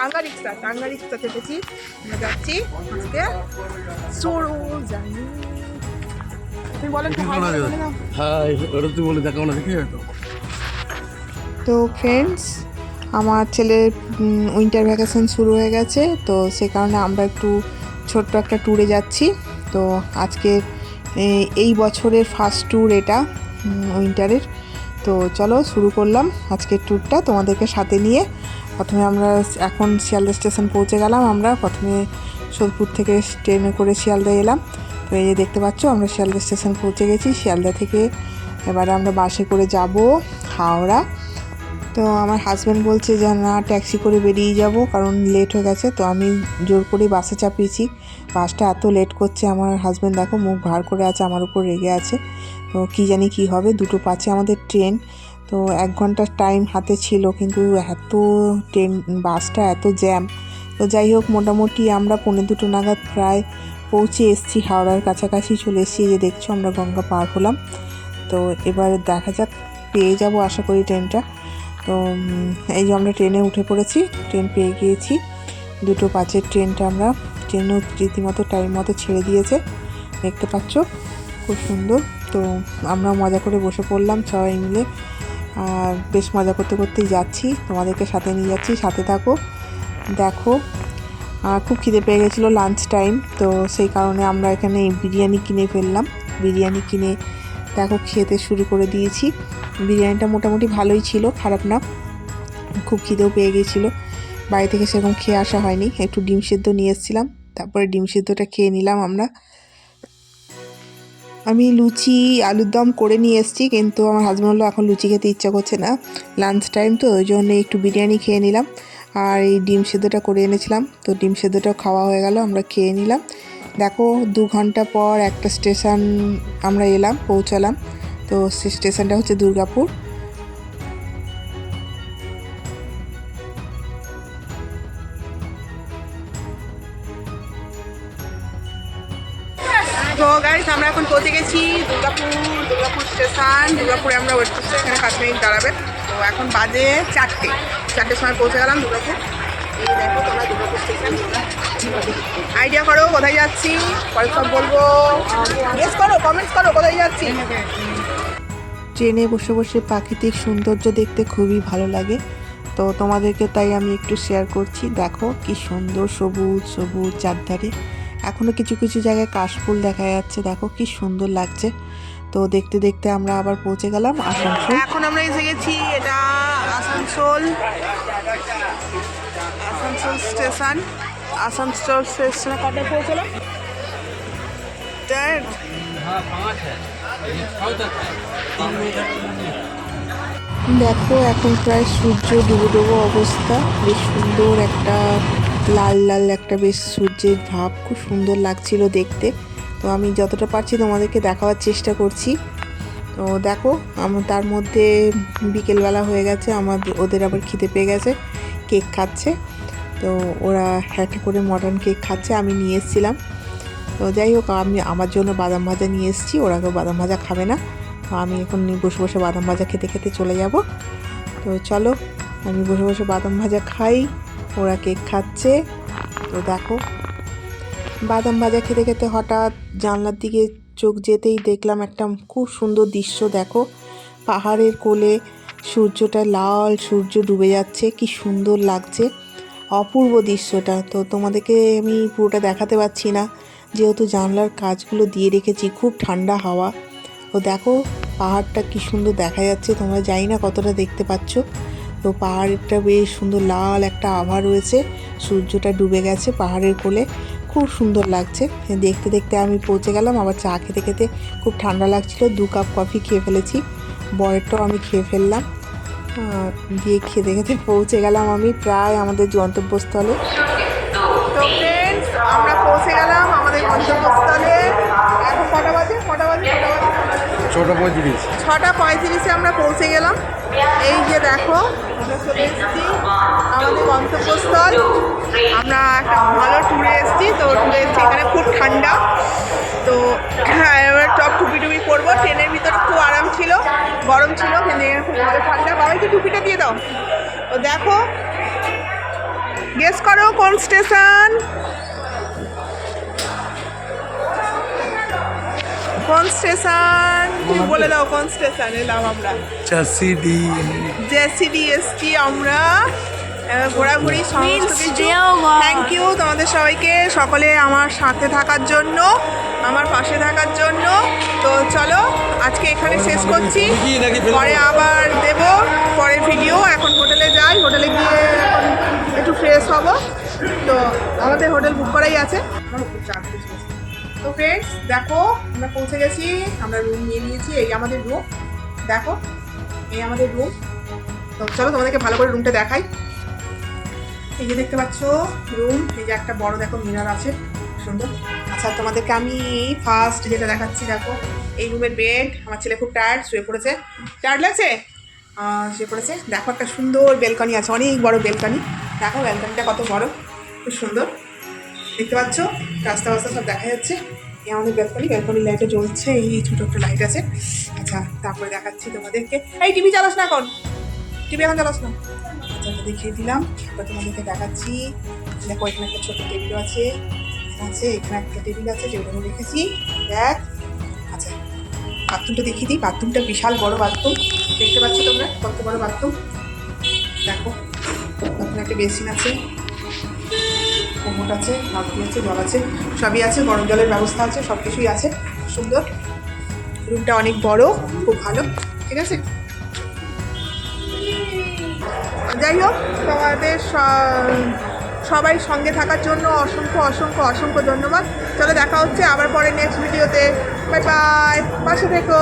টাঙ্গা রিক্সা চেপেছি, আমরা যাচ্ছি আজকে সরু জানি। তুমি বলেন তো হাই বলে দাও। তুই বলে দেখাও না দেখি হয়তো। তো ফ্রেন্ডস, আমার ছেলের উইন্টার ভ্যাকেশন শুরু হয়ে গেছে, তো সে কারণে আমরা একটু ছোট্ট একটা ট্যুরে যাচ্ছি। তো আজকে এই বছরের ফার্স্ট ট্যুর এটা উইন্টারের। তো চলো শুরু করলাম আজকের ট্যুরটা তোমাদেরকে সাথে নিয়ে। প্রথমে আমরা এখন শিয়ালদা স্টেশন পৌঁছে গেলাম। আমরা প্রথমে সোদপুর থেকে ট্রেনে করে শিয়ালদা এলাম। তো এই যে দেখতে পাচ্ছ আমরা শিয়ালদা স্টেশন পৌঁছে গেছি। শিয়ালদা থেকে এবারে আমরা বাসে করে যাব হাওড়া। তো আমার হাজব্যান্ড বলছে যে না ট্যাক্সি করে বেরিয়ে যাব, কারণ লেট হয়ে গেছে। তো আমি জোর করে বাসে চাপিয়েছি। বাসটা এত লেট করছে, আমার হাজব্যান্ড দেখো মুখ ভার করে আছে, আমার উপর রেগে আছে। তো কী জানি কী হবে, 2:05 আমাদের ট্রেন। তো 1 ঘন্টার টাইম হাতে ছিল, কিন্তু এত ট্রেন বাসটা এত জ্যাম। তো যাই হোক, মোটামুটি আমরা 1:45 নাগাদ প্রায় পৌঁছে এসেছি, হাওড়ার কাছাকাছি চলে এসেছি। যে দেখছো আমরা গঙ্গা পার হলাম। তো এবার দেখা যাক, পেয়ে যাব আশা করি ট্রেনটা। তো এই যে আমরা ট্রেনে উঠে পড়েছি, ট্রেন পেয়ে গিয়েছি। 2:05 ট্রেনটা আমরা ট্রেনও রীতিমতো টাইম মতো ছেড়ে দিয়েছে, দেখতে পাচ্ছ খুব সুন্দর। তো আমরা মজা করে বসে পড়লাম সবাই মিলে, আর বেশ মজা করতে করতেই যাচ্ছি, তোমাদেরকে সাথে নিয়ে যাচ্ছি, সাথে থাকো দেখো। খুব খিদে পেয়ে গেছিলো, লাঞ্চ টাইম। তো সেই কারণে আমরা এখানে বিরিয়ানি কিনে ফেললাম। বিরিয়ানি কিনে দেখো খেতে শুরু করে দিয়েছি। বিরিয়ানিটা মোটামুটি ভালোই ছিল, খারাপ না। খুব খিদেও পেয়ে গিয়েছিলো, বাড়ি থেকে সেরকম খেয়ে আসা হয়নি। একটু ডিম সিদ্ধ নিয়ে এসেছিলাম, তারপরে ডিম সিদ্ধটা খেয়ে নিলাম আমরা। আমি লুচি আলুর দম করে নিয়ে এসেছি, কিন্তু আমার হাজব্যান্ড বললো এখন লুচি খেতে ইচ্ছা করছে না, লাঞ্চ টাইম তো, ওই জন্য একটু বিরিয়ানি খেয়ে নিলাম। আর এই ডিম সিদ্ধটা করে এনেছিলাম, তো ডিম সিদ্ধটাও খাওয়া হয়ে গেল, আমরা খেয়ে নিলাম। দেখো 2 ঘন্টা পর একটা স্টেশন আমরা এলাম, পৌঁছালাম। তো সে স্টেশনটা হচ্ছে দুর্গাপুর। তো গাইস, আমরা এখন পৌঁছে গেছি দুর্গাপুর স্টেশন। দুর্গাপুরে আমরা ওয়েট করছি, এখানে 5 মিনিট দাঁড়াবে। তো এখন বাজে 4টের সময় পৌঁছে গেলাম দুর্গাপুর। এই দেখো তোমরা দুর্গাপুর স্টেশন, আইডিয়া করো কোথায় যাচ্ছি, পরে সব বলবো। গেস করো, কমেন্টস করো কোথায় যাচ্ছি। ট্রেনে বসে বসে প্রাকৃতিক সৌন্দর্য দেখতে খুবই ভালো লাগে, তো তোমাদেরকে তাই আমি একটু শেয়ার করছি। দেখো কি সুন্দর সবুজ সবুজ চারধারে, এখনও কিছু কিছু জায়গায় কাশফুল দেখা যাচ্ছে, দেখো কি সুন্দর লাগছে। তো দেখতে দেখতে আমরা আবার পৌঁছে গেলাম আসানসোল। এখন আমরা এসে গেছি, এটা আসানসোল স্টেশন। আসানসোল স্টেশনে কবে পৌঁছলাম? দেখো এখন প্রায় সূর্য ডুবো ডুবো অবস্থা, বেশ সুন্দর একটা লাল লাল একটা বেশ সূর্যের ভাব, খুব সুন্দর লাগছিল দেখতে। তো আমি যতটা পারছি তোমাদেরকে দেখাবার চেষ্টা করছি। তো দেখো তার মধ্যে বিকেলবেলা হয়ে গেছে, ওদের আবার খিদে পেয়ে গেছে, কেক খাচ্ছে। তো ওরা একটা করে মডার্ন কেক খাচ্ছে, আমি নিয়ে এসেছিলাম। তো যাই হোক, আমি আমার জন্য বাদাম ভাজা নিয়ে এসেছি, ওরা কেউ বাদাম ভাজা খাবে না। তো আমি এখন বসে বসে বাদাম ভাজা খেতে খেতে চলে যাব। তো চলো, আমি বসে বসে বাদাম ভাজা খাই, ওরা কেক খাচ্ছে। তো দেখো বাদাম ভাজা খেতে খেতে হঠাৎ জানলার দিকে চোখ যেতেই দেখলাম একটা খুব সুন্দর দৃশ্য। দেখো পাহাড়ের কোলে সূর্যটা, লাল সূর্য ডুবে যাচ্ছে, কি সুন্দর লাগছে, অপূর্ব দৃশ্যটা। তো তোমাদেরকে আমি পুরোটা দেখাতে পারছি না, যেহেতু জানলার কাচগুলো দিয়ে রেখেছি, খুব ঠান্ডা হাওয়া। তো দেখো পাহাড়টা কি সুন্দর দেখা যাচ্ছে, তোমরা জানি না কতটা দেখতে পাচ্ছ। তো পাহাড়টা বেশ সুন্দর লাল একটা আভা রয়েছে, সূর্যটা ডুবে গেছে পাহাড়ের কোলে, খুব সুন্দর লাগছে। দেখতে দেখতে আমি পৌঁছে গেলাম, আবার চা খেতে খেতে খুব ঠান্ডা লাগছিল, 2 কাপ কফি খেয়ে ফেলেছি, বরেরটাও আমি খেয়ে ফেললাম। দিয়ে খেতে খেতে পৌঁছে গেলাম আমি প্রায় আমাদের গন্তব্যস্থলে। তো ফ্রেন্ডস, আমরা পৌঁছে গেলাম আমাদের গন্তব্যস্থলে। এখন কটা বাজে? 6:35 আমরা পৌঁছে গেলাম। এই যে দেখো আমরা চলে এসেছি আমাদের গন্তব্যস্থল। আমরা একটা ভালো ট্যুরে এসেছি, তো ট্যুরে এসেছি, এখানে খুব ঠান্ডা। তো এবার টপ টুপি পরবো, ট্রেনের ভিতরে খুব আরাম ছিল, গরম ছিল, কিন্তু এখানে খুব ভালো ঠান্ডা। বাবাইকে টুপিটা দিয়ে দাও। তো দেখো গেস করো কোন স্টেশন? কোন স্টেশন? তুমি বলে দাও কোন স্টেশন এলাম আমরা? জেসিডি এসছি আমরা। ঘোরাঘুরি সমস্ত কিছু। থ্যাংক ইউ তোমাদের সবাইকে, সকলে আমার সাথে থাকার জন্য, আমার পাশে থাকার জন্য। তো চলো আজকে এখানে শেষ করছি, পরে আবার দেব পরের ভিডিও। এখন হোটেলে যাই, হোটেলে গিয়ে এখন একটু ফ্রেশ হব। তো আমাদের হোটেল বুক করাই আছে। তো ফ্রেন্ডস দেখো আমরা পৌঁছে গেছি, আমরা রুম নিয়ে নিয়েছি। এই আমাদের রুম, দেখো এই আমাদের রুম। তো চলো তোমাদেরকে ভালো করে রুমটা দেখাই। এই যে দেখতে পাচ্ছ রুম, এই যে একটা বড় দেখো মিরর আছে, সুন্দর। আচ্ছা তোমাদেরকে আমি ফার্স্ট যেটা দেখাচ্ছি, দেখো এই রুমের বেড। আমার ছেলে খুব টায়ার্ড, শুয়ে পড়েছে। টায়ার্ড লাগছে, শুয়ে পড়েছে। দেখো একটা সুন্দর বেলকনি আছে, অনেক বড় বেলকনি। দেখো বেলকনিটা কত বড়, খুব সুন্দর দেখতে পাচ্ছ। রাস্তা বাস্তা সব দেখা যাচ্ছে। এই আমাদের বেলকনি, বেলকনি লাইটে জ্বলছে, এই ছোটো একটা লাইট আছে। আচ্ছা তারপরে দেখাচ্ছি তোমাদেরকে। এই টিভি চালাস না এখন, টিভি এখন চালাস না। আচ্ছা দেখিয়ে দিলাম, এবার তোমাদেরকে দেখাচ্ছি। দেখো এখানে একটা ছোটো টেবিল আছে, এখানে একটা টেবিল আছে, টেবিলে রেখেছি দেখ। আচ্ছা বাথরুমটা দেখিয়ে দিই। বাথরুমটা বিশাল বড় বাথরুম, দেখতে পাচ্ছ তোমরা কত বড় বাথরুম। দেখো বাথরুমে একটা বেসিন আছে, কোমোট আছে, বালতি আছে, জল আছে, সবই আছে, গরম জলের ব্যবস্থা আছে, সব কিছুই আছে। সুন্দর রুমটা, অনেক বড়, খুব ভালো, ঠিক আছে। যাই হোক তোমাদের সবাই সঙ্গে থাকার জন্য অসংখ্য অসংখ্য অসংখ্য ধন্যবাদ। চলো দেখা হচ্ছে আবার পরে নেক্সট ভিডিওতে। বাই বাই, পাশে থেকো।